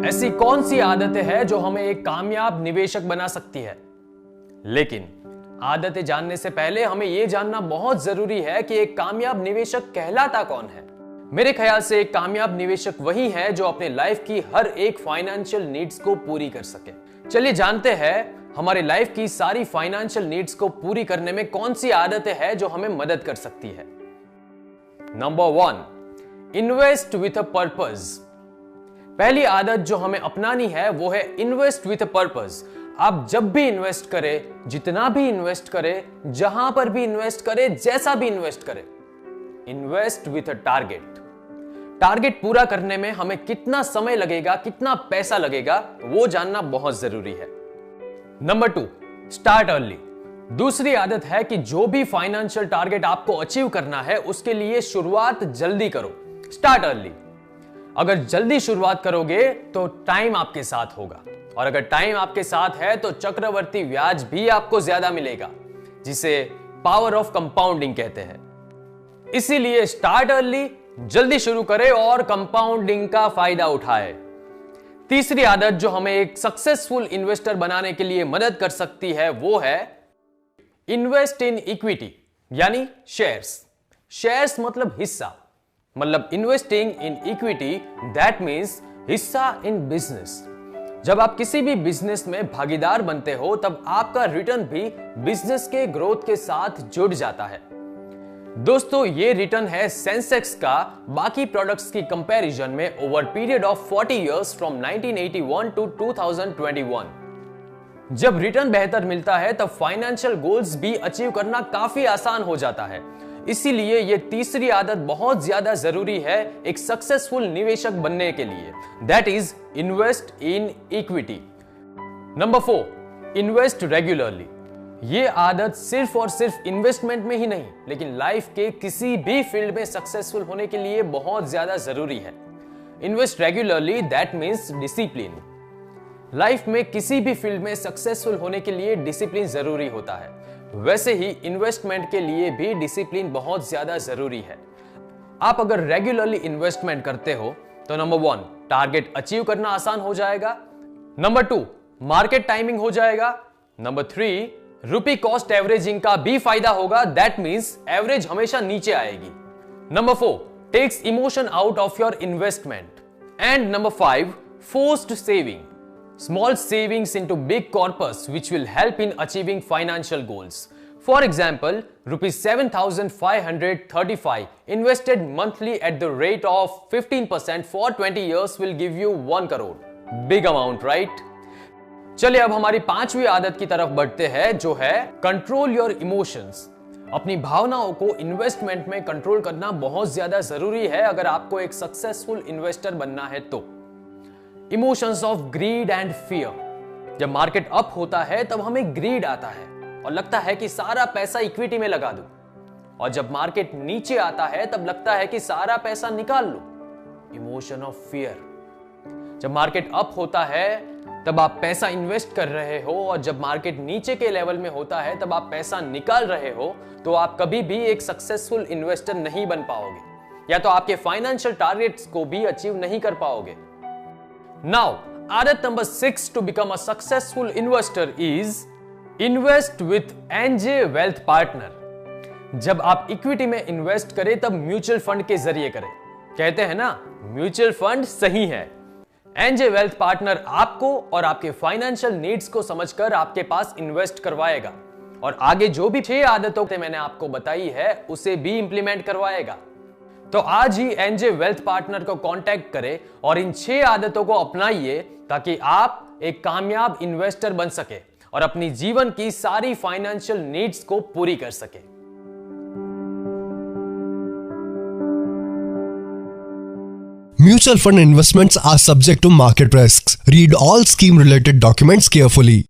ऐसी कौन सी आदतें हैं जो हमें एक कामयाब निवेशक बना सकती है? लेकिन आदतें जानने से पहले हमें यह जानना बहुत जरूरी है कि एक कामयाब निवेशक कहलाता कौन है। मेरे ख्याल से एक कामयाब निवेशक वही है जो अपने लाइफ की हर एक फाइनेंशियल नीड्स को पूरी कर सके। चलिए जानते हैं हमारे लाइफ की सारी फाइनेंशियल नीड्स को पूरी करने में कौन सी आदतें हैं जो हमें मदद कर सकती है। Number 1, invest with a purpose. पहली आदत जो हमें अपनानी है वो है इन्वेस्ट विथ अ पर्पस। आप जब भी इन्वेस्ट करें, जितना भी इन्वेस्ट करें, जहां पर भी इन्वेस्ट करें, जैसा भी इन्वेस्ट करें, invest with a target. Target पूरा करने में हमें कितना समय लगेगा, कितना पैसा लगेगा, वो जानना बहुत जरूरी है। Number 2, start early. दूसरी आदत है कि जो भी फाइनेंशियल टारगेट आपको अचीव करना है उसके लिए शुरुआत जल्दी करो। Start early. अगर जल्दी शुरुआत करोगे तो टाइम आपके साथ होगा, और अगर टाइम आपके साथ है तो चक्रवर्ती ब्याज भी आपको ज्यादा मिलेगा, जिसे पावर ऑफ कंपाउंडिंग कहते हैं। इसीलिए स्टार्ट अर्ली, जल्दी शुरू करें और कंपाउंडिंग का फायदा उठाए। तीसरी आदत जो हमें एक सक्सेसफुल इन्वेस्टर बनाने के लिए मदद कर सकती है वो है इन्वेस्ट इन इक्विटी, यानी शेयर्स। शेयर्स मतलब हिस्सा, मतलब investing in equity, that means हिस्सा इन बिजनेस। जब आप किसी भी बिजनेस में भागीदार बनते हो तब आपका रिटर्न भी बिजनेस के ग्रोथ के साथ जुड़ जाता है। दोस्तों, ये रिटर्न है सेंसेक्स का बाकी प्रोडक्ट्स की कंपैरिजन में over period of 40 years from 1981 to 2021। जब रिटर्न बेहतर मिलता है तब फाइनेंशियल गोल्स भी अचीव करना काफी आसान हो जाता है। इसीलिए यह तीसरी आदत बहुत ज्यादा जरूरी है एक सक्सेसफुल निवेशक बनने के लिए, that is invest in equity. Number 4, invest regularly. यह आदत सिर्फ और सिर्फ इन्वेस्टमेंट में ही नहीं, लेकिन लाइफ के किसी भी फील्ड में सक्सेसफुल होने के लिए बहुत ज्यादा जरूरी है। Invest regularly, that means discipline. Life में किसी भी फील्ड में सक्सेसफुल होने के लिए डिसिप्लिन जरूरी होता है, वैसे ही इन्वेस्टमेंट के लिए भी डिसिप्लिन बहुत ज्यादा जरूरी है। आप अगर रेगुलरली इन्वेस्टमेंट करते हो तो नंबर 1, टारगेट अचीव करना आसान हो जाएगा। नंबर 2, मार्केट टाइमिंग हो जाएगा। नंबर 3, रुपी कॉस्ट एवरेजिंग का भी फायदा होगा, दैट मींस एवरेज हमेशा नीचे आएगी। Number 4, takes emotion out of your investment. And number 5, forced saving, small savings into big corpus which will help in achieving financial goals. For example, rupees 7,535 invested monthly at the rate of 15% for 20 years will give you 1 crore. Big amount, right? चलिए अब हमारी 5वीं आदत की तरफ बढ़ते हैं जो है कंट्रोल योर इमोशंस। अपनी भावनाओं को इन्वेस्टमेंट में कंट्रोल करना बहुत ज्यादा जरूरी है अगर आपको एक सक्सेसफुल इन्वेस्टर बनना है तो। Emotions of grid and fear. जब मार्केट अप होता है तब हमें ग्रीड आता है और लगता है कि सारा पैसा इक्विटी में लगा दूं, और जब मार्केट नीचे आता है तब लगता है कि सारा पैसा निकाल लो, इमोशन ऑफ फियर। जब मार्केट अप होता है तब आप पैसा इन्वेस्ट कर रहे हो, और जब मार्केट नीचे के लेवल में होता है तब आप पैसा निकाल रहे हो, तो आप कभी भी एक सक्सेसफुल इन्वेस्टर नहीं बन पाओगे, या तो आपके फाइनेंशियल टारगेट्स को भी अचीव नहीं कर पाओगे। Now, आदत number 6 to become a successful investor is invest with NJ Wealth Partner। जब आप इक्विटी में इन्वेस्ट करें तब म्यूचुअल फंड के जरिए करें। कहते हैं ना, म्यूचुअल फंड सही है। एनजे वेल्थ पार्टनर आपको और आपके फाइनेंशियल नीड्स को समझकर आपके पास इन्वेस्ट करवाएगा, और आगे जो भी 6 आदतों मैंने आपको बताई है उसे भी इंप्लीमेंट करवाएगा। तो आज ही एनजे वेल्थ पार्टनर को कांटेक्ट करें और इन 6 आदतों को अपनाइए ताकि आप एक कामयाब इन्वेस्टर बन सके और अपनी जीवन की सारी फाइनेंशियल नीड्स को पूरी कर सके। Mutual fund investments are subject to market risks. Read all scheme related documents carefully.